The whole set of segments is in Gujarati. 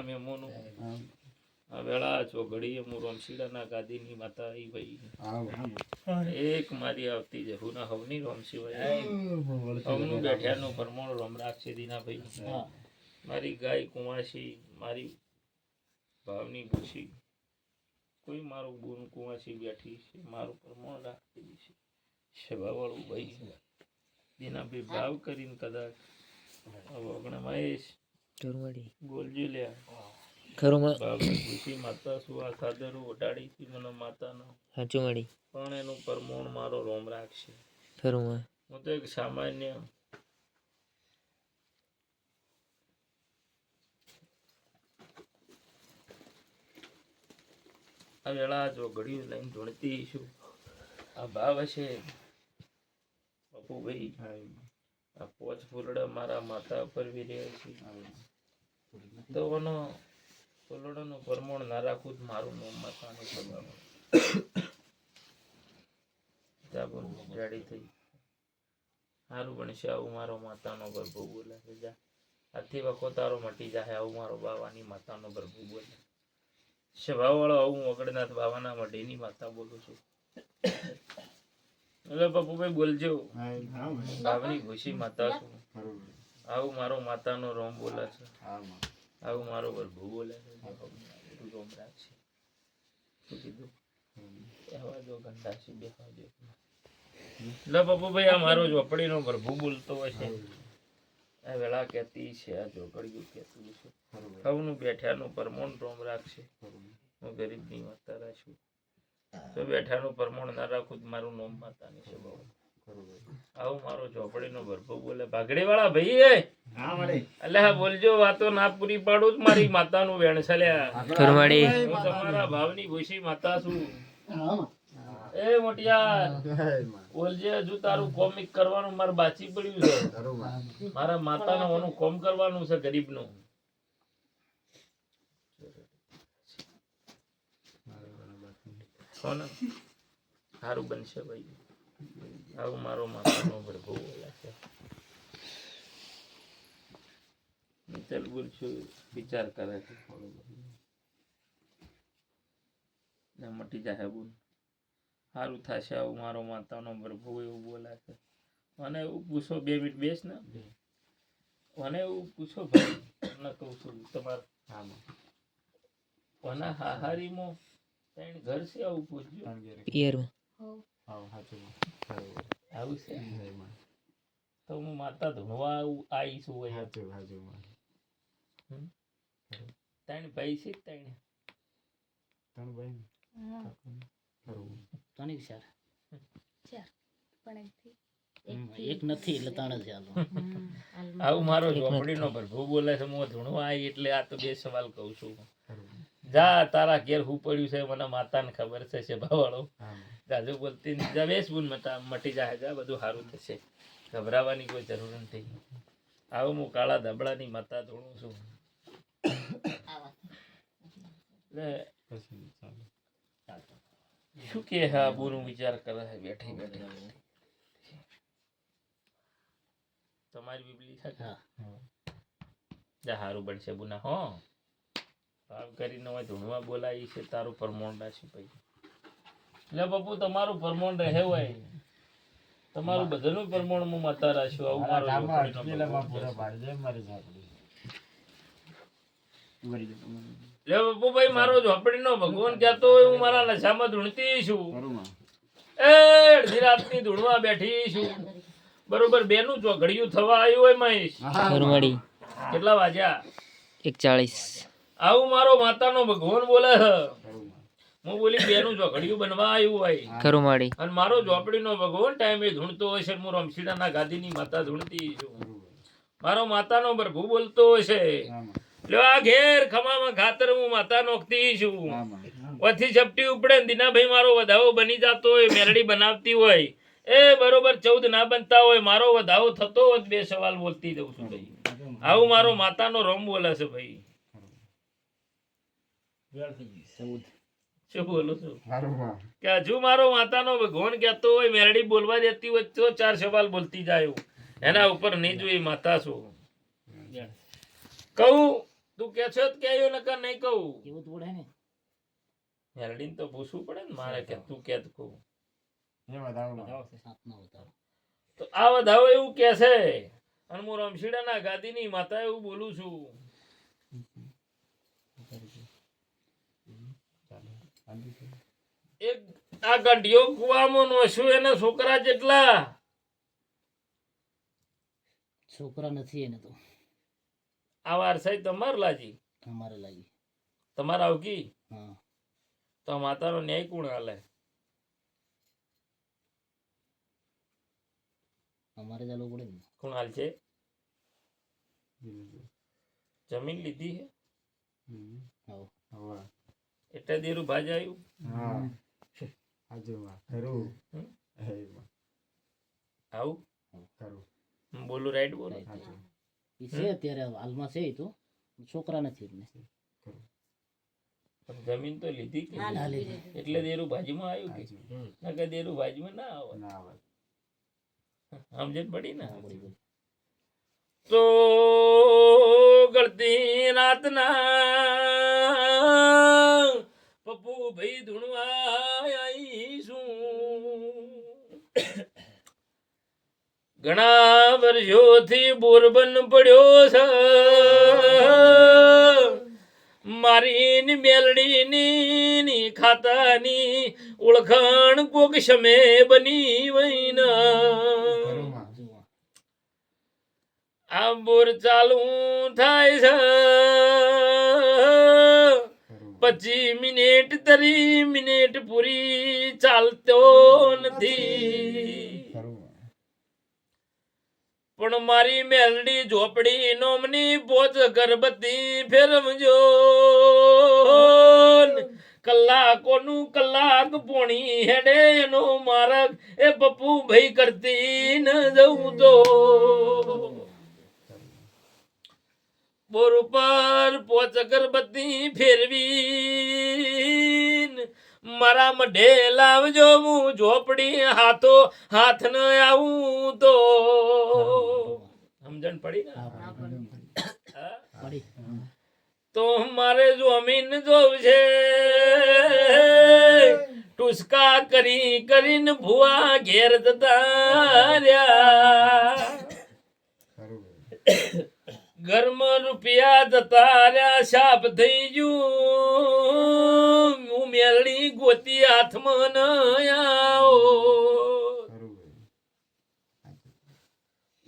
મેમોનું આ વેળા છો ઘડીએ હું રોમશીડાના ગાદીની માતા આવી ભાઈ એક મારી આવતી છે હુના હવની રોમશી હવનું બેઠ્યાનું પરમોણ રોમ રાખશે દીના ભાઈ મારી ગાય કુંવાસી મારી ભાવની ભૂસી કોઈ મારું ગુણ કુંવાસી બેઠી છે મારું પરમોણ રાખતી છે સભાવાળું ભાઈ દીના ભાઈ ભાવ કરીને કદાચ વગણે મહેશ બોલજી લ્યા ખરું ભૂસી માતા શું આ સાદરો ઓટાડી હતી મને માતાનો સાચું મળી પણ એનું પરમોણ મારો રોમ રાખશે ખરું હું તો એક સામાન્ય આ વેળા જો ઘડીઓ લઈને ધૂણતી છું આ ભાવ હશે બાપુભાઈ આ પોચ ફૂલડા મારા માતા પર વિર્યા છે તો એનો ફૂલડાનું પરમોણ ના રાખું મારું નામ માતાનું સ્વભાવ જાબુન જાડી થઈ સારું બનશે આવું મારો માતાનો ગર્ભો બોલે છે જા આથી વખો તારો મટી જાય આવું મારો બાવાની માતાનો ગર્ભો બોલે સ્વભાવવાળો આવું વગડનાથ બાવાના મઢીની માતા બોલું છું એટલે પપ્પુભાઈ બોલજો બાવની ખુશી માતા છું આવું મારો માતાનો રોમ બોલે છે આવું મારો ગર્ભો બોલે છે રોમ રાખશે શું કીધું બેહવા જો ગંડાસી બેહવા જો એટલે પપ્પુભાઈ આ મારો ઝોપડીનો ગર્ભો બોલતો હશે આ વેળા કહેતી છે આ ઝોપડીયું કહેતું છે સૌનું બેઠાનું પરમોણ રોમ રાખશે હું ગરીબની માતા રાખું તો બેઠાનું પરમોણ ના રાખું મારું નોમ માતાની છે બહુ આવું મારો ઝોપડીનો ગર્ભો બોલે ભાગડી વાળા ભાઈ એટલે હા બોલજો વાતો ના પૂરી પાડું જ મારી માતાનું વેણસલ્યા હું તમારા ભાવની ભૂસી માતા છું એ મોટિયાર બોલજે હજુ તારું કોમિક કરવાનું મારે બાચી પડ્યું છે મારા માતાનું ઓનું કોમ કરવાનું છે ગરીબનું સારું બનશે ભાઈ આવું મારો માતાનો ગર્ભો બોલે છે ચાલ બોલશું વિચાર કરે છે મટી જાય બોલ સારું થશે આવું મારો માતાનો ગર્ભો એવું બોલે છે મને એવું પૂછો 2 મિનિટ બેસ ને મને એવું પૂછો ભાઈ તમને કહું છું તમારા કોના હાહારીમાં ત્રણ ઘર છે આવું પૂછજો આવું છે તો હું માતા ધૂણવા આવીશું હોય ત્રણ ભાઈ છે ત્રણ ભાઈ એક નથી એટલે ત્રણ જ આવું મારો ઝોપડીનો ગર્ભો બોલે છે હું ધૂણવા આવી એટલે આ તો 2 સવાલ કહું છું જા તારા ઘેર હું પડ્યું છે મને માતાને ખબર છે ભાવાળો જાજુ બોલતી જા બેસ બુન મટી જાય જા બધું સારું થશે ગભરાવાની કોઈ જરૂર નથી આવું હું કાળા ધબડાની માતા ધૂણું છું શું કે હા બુનું વિચાર કરે છે બેઠી બેઠી તમારી બીબલી છે જા સારું બનશે બુના હો ભાવ કરીને હોય ધૂણવા બોલાવી છે તારું પરમોણ રાખ્યું ભાઈ એટલે બાપુ તમારું પરમોણ રહે હોય તમારું બધાનું પરમોણ હું માતા રાખ્યું આવું મારો લે બાપુ ભાઈ મારો ઝોપડીનો ભગવાન કહેતો હોય હું મારા નશામાં ધૂણતી છું એ અડધી રાતની ધૂણવા બેઠી છું બરોબર બેનું ચોઘડિયું થવા આવ્યું હોય મહેશ કેટલા વાગ્યા 1:40 આવું મારો માતાનો ભગવાન બોલે છે હું બોલી બેનું ચોઘડિયું બનવા આવ્યું હોય અને મારો ઝોપડીનો ભગવાન ટાઈમે ધૂણતો હોય છે હું રમશીડાના ગાદીની માતા ધૂણતી છું મારો માતાનો ગર્ભો બોલતો હોય છે લ્યો આ ઘેર ખમામાં ખાતર હું માતા નોખતી છું ઓથી ઝપટી ઉપડે દીનાભાઈ મારો વધાવો બની જતો હોય મેરડી બનાવતી હોય એ બરોબર 14 ના બનતા હોય મારો વધાવો થતો હોય 2 સવાલ બોલતી જઉં છું ભાઈ આવું મારો માતાનો રોમ બોલે છે ભાઈ શું બોલું છું કે હજુ મારો માતાનો ભગવાન કહેતો હોય મેરડી બોલવા દેતી હોય તો 4 સવાલ બોલતી જાય એના ઉપર નહીં જોઈ માતા છું કહું તું કે છો તો કહેયો નકર નહીં કહું. કેવું તો પડે ને મેલડીને તો પૂછવું પડે ને મારે કે તું કે તો કહું. બતાવો છે સાતનો બતાવો તો આ વધાવો એવું કે છે અને હું રમશીડાના ગાદીની માતા એવું બોલું છું. એક આ ગંઢિયો કુવામાં નોશ્યું એના છોકરા જેટલા છોકરા નથી એને તો આ વારસાઈ તમાર લાજી અમારે લાગી તમારા આવકી હા તો આ માતાનો ન્યાય કોણ હાલે? અમારે ચાલવું પડે ને કોણ હાલ છે? જમીન લીધી હે હા એટલે દેરું ભાજ આવ્યું. આવું બોલું રાઈટ બોલો. ઈ છે અત્યારે હાલમાં છે ઈ તો છોકરા નથી એટલે પણ જમીન તો લીધી કે ના લીધી. એટલે દેરું ભાજીમાં આવ્યું કે નકર દેરું ભાજીમાં ના આવે. સમજણ પડી ને? પડી ગઈ. તો ગળતી રાતના પપ્પુ ભાઈ ધૂણવા આવીશું. ઘણા વર્ષોથી બોરબન પડ્યો છે મારી ની મેલડી ની ખાતાની ઓળખાણ કોક શમે બની વૈના. આ બોર ચાલુ થાય છે 25 મિનિટ 30 મિનિટ પૂરી ચાલતો નથી. પણ મારી મેલડી ઝોપડી નોમની પોચ ગરબતી ફેરવજો. કલાકોનું કલાક પોણી હેડે એનો માર્ગ એ પપ્પુ ભાઈ કરતી ન જવું તો. બોર ઉપર પોચ ગરબતી ફેરવી મારા મઢે લાવજો હું ઝોપડી હાથો હાથ ન આવું તો. સમજણ પડી ને? હા? પડી તો મારે જમીન જોવું છે ટુસકા કરી કરીને ભુવા ઘેર જતા રહ્યા. ઘરમાં રૂપિયા જતા રહ્યા સાપ થઈ ગયું. હું મેલડી ગોતી હાથમાં ન આવો.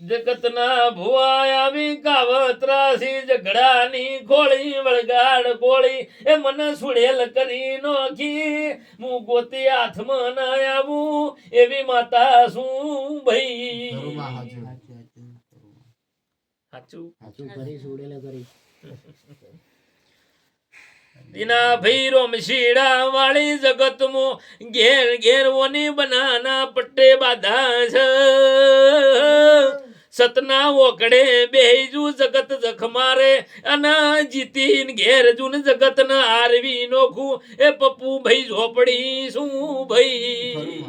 જગતના ભુવા આવી કાવતરાસી ઝઘડાની ખોળી વળગાડ ગોળી એ મને સુડેલ કરી નોખી. હું ગોતી હાથમાં ન આવું એવી માતા શું ભાઈ? સાચું કરી સુડેલે કરી દીના ભાઈ રોમશીડા વાળી જગતમાં ઘેર ઘેર ઓની બનાના પટ્ટે બાધા છે. સતના ઓકડે બેજુ જગત જખ મારે અને જીતીન ઘેર જુન જગત ન આરવી નોખું એ પપ્પુ ભાઈ ઝોપડી શું ભાઈ?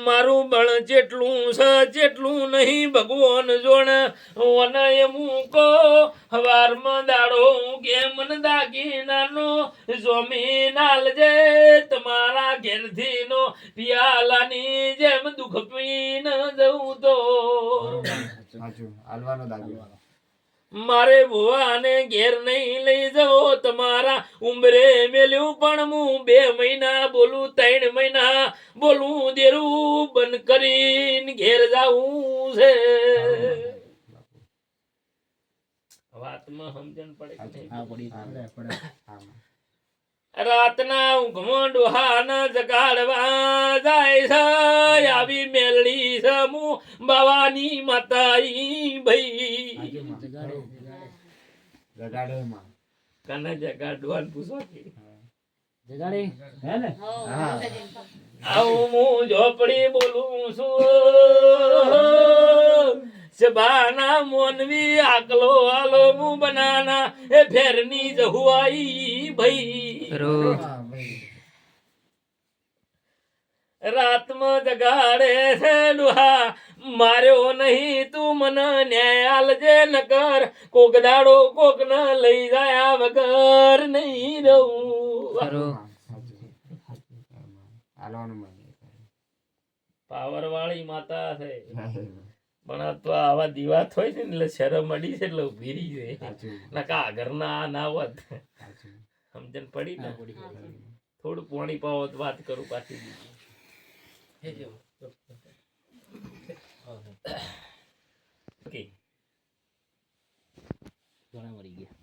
મારું બળ જેટલું છે જેટલું નહીં ભગવાન જોણ ઓને મૂકો હવારમાં દાડો કે મન દાગીનાનો જમીન આલજે તમારા ઘેરથી નો પિયાલાની જેમ દુઃખ પીન જવું તો. મારે ભુવાને ઘેર નહીં લઈ જાઓ તમારા ઉંબરે મેલ્યું પણ હું 2 મહિના બોલું 3 મહિના બોલું દેરું બંધ કરીને ઘેર જાવું છે. વાતમાં સમજણ પડે કે નહીં? હા પડી રાતના ઊંઘમાં ડોહાના જગાડવા જાય છે આવી મેલડી છે હું બાવાની માતાઈ ભાઈ. કને જગાડવાનું પૂછો કે જગાડે હે ને આવું હું ઝોપડી બોલું છું સબાના મોનવી આકલો આલો હું બનાના એ ફેરની જહુઆઈ ભાઈ. રાતમાં જગાડે છે ડોહા માર્યો નહીં તું મને ન્યાય આલજે નકર કોક દાડો કોક ન લઈ જાય વગર નહીં રહું ખરું પાવર વાળી માતા છે પણ આ તો આવા દીવાત હોય છે ને એટલે શરમ અડી છે એટલે ઉભી રહી છે નકા ઘરના આ ના હોત સમજણ પડી ને થોડું પાણી પાવો તો વાત કરું પાછી બીજી ઓકે ઘણા મરી ગયા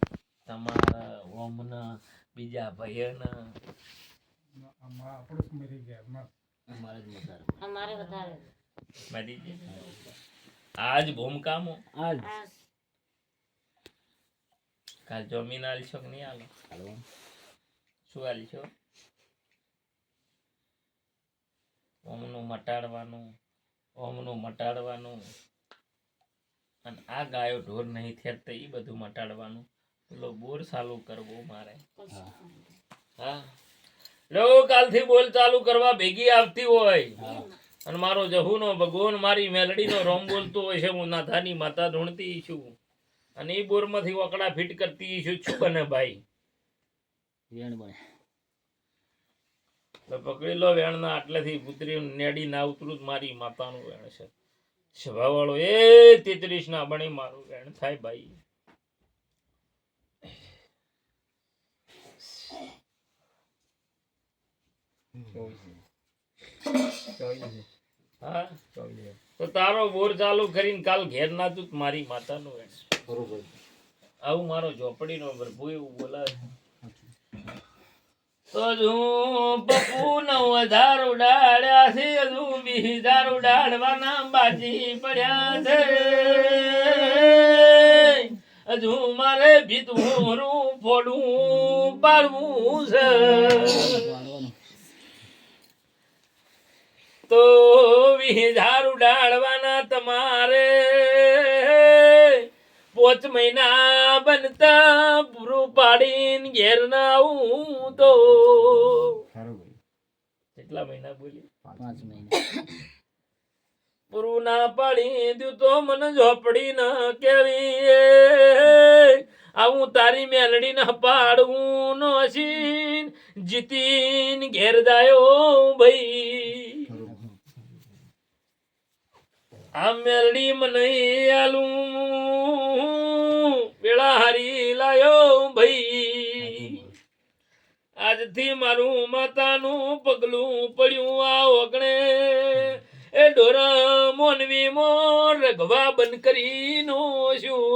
તમારા ઓમના બીજા ભાઈઓના અમારે જ વધારે અમારે વધારે મરી ગયા. આજ ભૂમકામો આજ કાલ જમીન આલશો કે નહીં આલો હાલો શું આલશો ઓમનું મટાડવાનું અને આ ગાયો ઢોર નહીં થેરતા એ બધું મટાડવાનું પેલો બોર ચાલુ કરવો મારે હા લો કાલથી બોલ ચાલુ કરવા ભેગી આવતી હોય અને મારો જહુનો ભગવાન મારી મેલડીનો રોમ બોલતો હોય છે હું નાથાની માતા ધૂણતી છું અને એ બોરમાંથી વકડા ફિટ કરતી છું શું બને ભાઈ વેણ બને તો પકડી લો વેણના આટલેથી પુત્રી નેડી ના ઉતરું જ મારી માતાનું વેણ છે સ્વભાવવાળો એ 33 ના બને મારું વેણ થાય ભાઈ હા તો તારો બોર ચાલુ કરીને કાલ ઘેર ના તું મારી માતાનું વેણ આવું મારો ઝોપડીનો પ્રભુ એવું બોલાવે તો હજુ પપ્પુ નો વધાર ઉડાડ્યા છે હજુ બીજાર ઉડાડવાના બાજી પડ્યા છે હજુ મારે ભીતવું ફોડવું પાડવું છે તો વિજાર ઉડાડવાના તમારે 5 મહિના બનતા પૂરું પાડીને ઘેર ના આવું તો કેટલા મહિના બોલી 5 મહિના પૂરું ના પાડી દઉં તો મને ઝોપડી ના કેવી આવું તારી મેલડી ના પાડવું નો હસીન જીતીન ઘેર જાયો ભાઈ આ મેલડી મને આલું પેલા હારી લાયો ભાઈ આજથી મારું માતાનું પગલું પડ્યું આ ઓગણે એ ઢોર મોનવી મોર રગવા બંધ કરીને